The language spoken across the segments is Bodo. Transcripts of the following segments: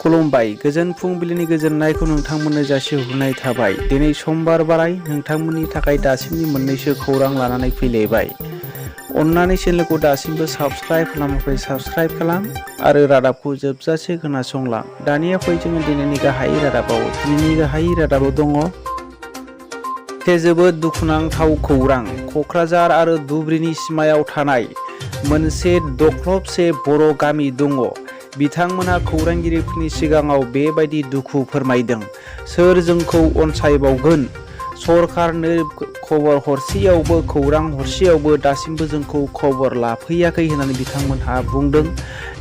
खुलुमबाय गोजोन फुंबिलिनि गोजोननायखौ नोंथांमोननो जासिहरनाय थाबाय। दिनै समबार बाराय नोंथांमोननि थाखाय दासिमनि मोननैसो खौरां लानानै फैलायबाय। अन्नानै चेनेलखौ दासिमबो साबस्क्राइब खालामाखै साबस्क्राइब खालाम आरो रादाबखौ जोबजासे खोनासंलां। दानिया फै जोङो दिनैनि गाहाय रादाबाव। दिनैनि गाहाय रादाबाव दङ जोबोद दुखुनांथाव खौरां। क'क्राझार आरो धुबुरीनि सिमायाव थानाय मोनसे दख्लबसे बर' गामि दङ। बिथांमोनहा खौरांगिरिफोरनि सिगाङाव बेबायदि दुखु फोरमायदों। सोर जोंखौ अनसायबावगोन? सरकारनो खबर हरसेयावबो खौरां हरसेयावबो दासिमबो जोंखौ खबर लाफैयाखै होननानै बिथांमोनहा बुंदों।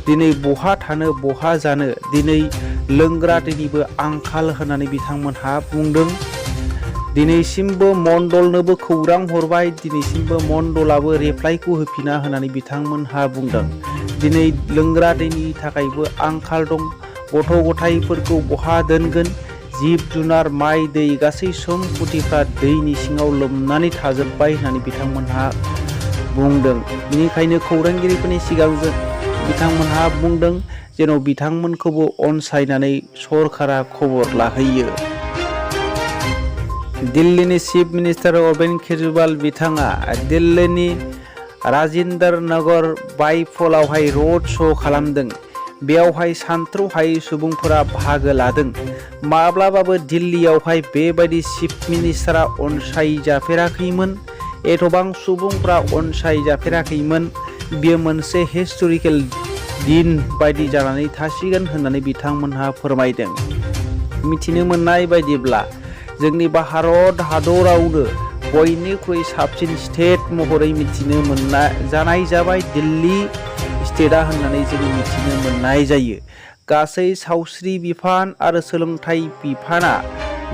दिनै बहा थानो बहा जानो, दिनै लोंग्रा दैनिबो आंखाल होननानै बिथांमोनहा बुंदों। दिनैसिमबो मण्डलनोबो खौरां हरबाय, दिनैसिमबो मण्डलाबो रिप्लाइखौ होफिना होननानै बिथांमोनहा बुंदों। दिनै लोंग्रा दैनि थाखायबो आंखाल दं। गथ' गथायफोरखौ बहा दोनगोन? जिब जुनार माइ दै गासै सम्पतिफ्रा दैनि सिङाव लोमनानै थाजोब्बाय होननानै बिथांमोनहा बुंदों। बेनिखायनो खौरांगिरिफोरनि सिगांजों बिथांमोनहा बुंदों जेन' बिथांमोनखौबो अनसायनानै सरकारा खबर लाहैयो। दिल्लीनि चिफ मिनिस्टार अरविन्द केजरीवाल बिथाङा दिल्लीनि राजिन्दर नगर बाइफलावहाय रड श' खालामदों। बेयावहाय सानथ्र'हायै सुबुंफोरा बाहागो लादों। माब्लाबाबो दिल्लीयावहाय बेबायदि चिफ मिनिस्टारा अनसायजाफेराखैमोन, एथबां सुबुंफ्रा अनसायजाफेराखैमोन। बेयो मोनसे हिस्टरिकेल दिन बायदि जानानै थासिगोन होननानै बिथांमोनहा फोरमायदों। मिथिनो मोननाय बायदिब्ला जोंनि भारत हादरावनो बयनिख्रुइ साबसिन स्टेट महरै मिथिनो जानाय जाबाय दिल्ली स्टेटआ होननानै जों मिथिनो मोननाय जायो। गासै सावस्रि बिफान आरो सोलोंथाइ बिफाना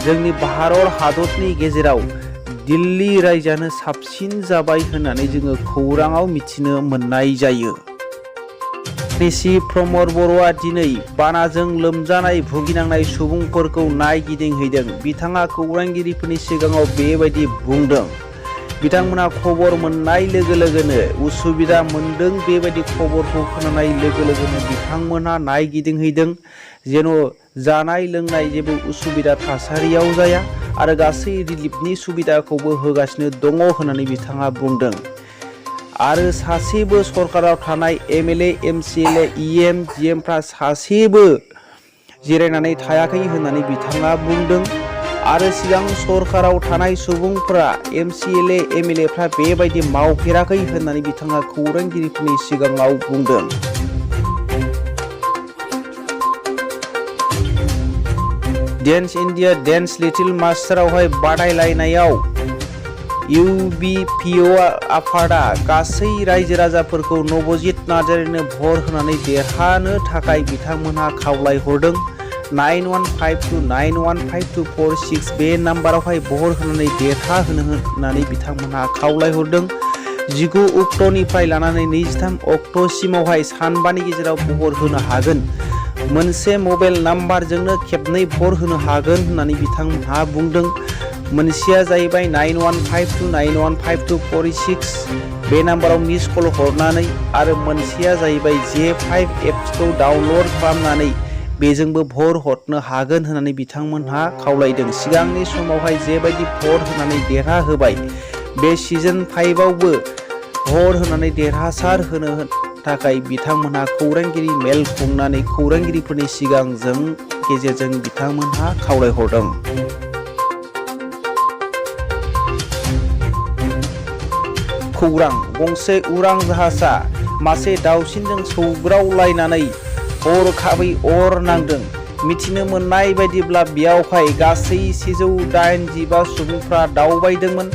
जोंनि भारत हादरनि गेजेराव दिल्ली रायजोआनो साबसिन जाबाय होननानै जोङो खौराङाव मिथिनो मोननाय जायो। निसि प्रमद बर'आ दिनै बानाजों लोमजानाय भुगिनांनाय सुबुंफोरखौ नायगिदिंहैदों। बिथाङा खौरांगिरिफोरनि सिगाङाव बेबायदि बुंदों। बिथांमोनहा खबर मोननाय लोगो लोगोनो उसुबिदा मोनदों। बेबायदि खबरखौ खोनानाय लोगो लोगोनो बिथांमोनहा नायगिदिंहैदों जेन' जानाय लोंनाय जेबो उसुबिदा थासारियाव जाया आरो गासै रिलिफनि सुबिदाखौबो होगासिनो दङ होननानै बिथाङा बुंदों। आरो सासेबो सरकाराव थानाय MLA, MCLA, EM, GMफ्रा सासेबो जिरायनानै थायाखै होननानै बिथाङा बुंदों। आरो सिगां सरकाराव थानाय सुबुंफोरा MCLA, MLAफ्रा बेबायदि मावफेराखै होननानै बिथाङा खौरांगिरिफोरनि सिगाङाव बुंदों। डेन्स इन्डिया डेन्स लिटिल मास्टारावहाय बादायलायनायाव UBPO आफादा गासै रायजो राजाफोरखौ नबजित नार्जारिनो भट होनानै देरहानो थाखाय बिथांमोनहा खावलायहरदों। 9152915246 बे नाम्बारावहाय भट होनानै देरहाहोनो होननानै बिथांमोनहा खावलायहरदों। 19 अक्ट'निफ्राय लानानै 23 अक्ट'सिमावहाय सानबानि गेजेराव भट होनो हागोन। मोनसे मबाइल नाम्बारजोंनो खेबनै भट होनो हागोन होननानै बिथांमोनहा बुंदों। मोनसेया जाहैबाय 9152915246 बे नाम्बाराव मिस कल हरनानै, आरो मोनसेया जाहैबाय J5 एप्सखौ डाउनलड खालामनानै बेजोंबो भट हरनो हागोन होननानै बिथांमोनहा खावलायदों। सिगांनि समावहाय जेबायदि भट होनानै देरहाहोबाय, बे सिजन 5आवबो भट होनानै देरहासार होनो थाखाय बिथांमोनहा खौरांगिरि मेल खुंनानै खौरांगिरिफोरनि सिगांजों गेजेरजों बिथांमोनहा खावलायहरदों। खौरां गंसे उरां जाहाजा मासे दाउसिनजों सौग्रावलायनानै हरखाबै अर नांदों। मिथिनो मोननाय बायदिब्ला बेयावहाय गासै 185 सुबुंफ्रा दावबायदोंमोन।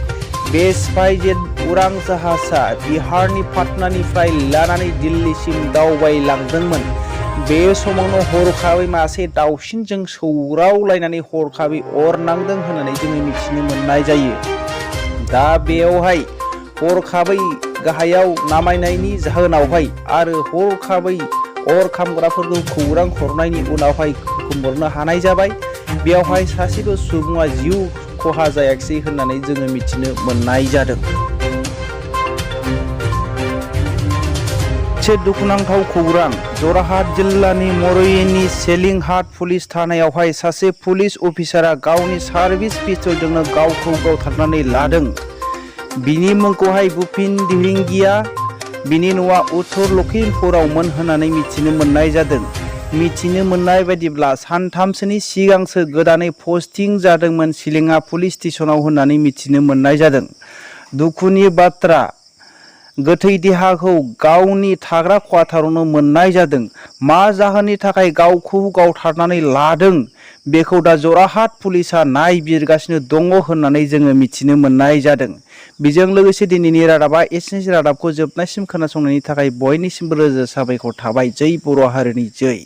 बे स्पाइसजेट उरां जाहाजा बिहारनि पाटनानिफ्राय लानानै दिल्लीसिम दावबायलांदोंमोन। बे समावनो हरखाबै मासे दाउसिनजों सौग्रावलायनानै हरखाबै अर नांदों होननानै जोङो मिथिनो मोननाय जायो। दा बेयावहाय हरखाबै गाहायाव नामायनायनि जाहोनावहाय आरो हरखाबै अर खामग्राफोरखौ खौरां हरनायनि उनावहाय खोमोरनो हानाय जाबाय। बेयावहाय सासेबो सुबुङा जिउ खहा जायाखिसै होननानै जोङो मिथिनो मोननाय जादों। मोनसे दुखुनांथाव खौरां। जरहाट जिल्लानि मर'यिनि सेलिंहाट पुलिस थानायावहाय सासे पुलिस अफिसारा गावनि सार्भिस पिस्तलजोंनो गावखौ गावथारनानै लादों। बिनि मुंखौहाय बुपिन दिहिंगिया। बिनि न'आ उत्तर लखिमपुरावमोन होननानै मिथिनो मोननाय जादों। मिथिनो मोननाय बायदिब्ला सानथामसोनि सिगांसो गोदानै पस्टिं जादोंमोन सिलिङा पुलिस स्टेशनाव होननानै मिथिनो मोननाय जादों। दुखुनि बाथ्रा, गोथै देहाखौ गावनि थाग्रा क्वार्टारावनो मोननाय जादों। मा जाहोननि थाखाय गावखौ गावथारनानै लादों बेखौ दा जरहाट पुलिसा नायबिजिरगासिनो दङ होननानै जोङो मिथिनो मोननाय जादों। बेजों लोगोसे दिनैनि रादाबा एसेनोसै। रादाबखौ जोबनायसिम खोनासंनायनि थाखाय बयनिसिमबो रोजा साबायखर थाबाय। जै बर' हारिनि जै।